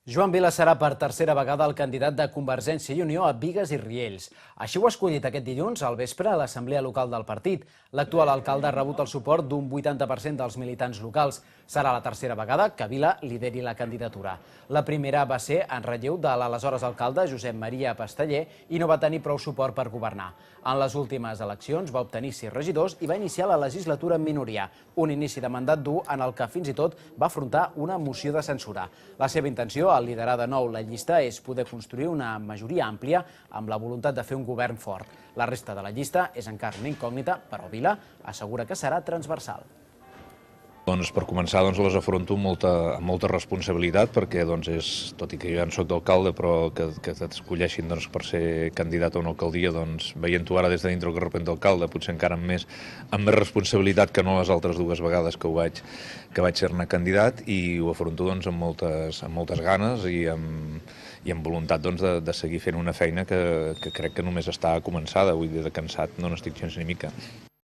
Joan Vila serà per tercera vegada el candidat de Convergència i Unió a Bigues i Riells. Així ho ha escollit aquest dilluns al vespre a l'Assemblea Local del partit. L'actual alcalde ha rebut el suport d'un 80% dels militants locals. Serà la tercera vegada que Vila lideri la candidatura. La primera va ser en relleu de l'aleshores alcalde Josep Maria Pasteller i no va tenir prou suport per governar. En les últimes eleccions va obtenir 6 regidors i va iniciar la legislatura en minoria, un inici de mandat dur en el que fins i tot va afrontar una moció de censura. La seva intenció, al liderar de nou la llista, és poder construir una majoria àmplia amb la voluntat de fer un govern fort. La resta de la llista és encara una incògnita, però Vila assegura que serà transversal. Per començar, les afronto amb molta responsabilitat perquè, tot i que jo ja en soc d'alcalde, però que t'escolleixin per ser candidat a una alcaldia, veient-ho ara des de dintre el carrer d'alcalde, potser encara amb més responsabilitat que no les altres dues vegades que vaig ser-ne candidat, i ho afronto amb moltes ganes i amb voluntat de seguir fent una feina que crec que només està començada. Vull dir, de cansat no n'estic gens ni mica.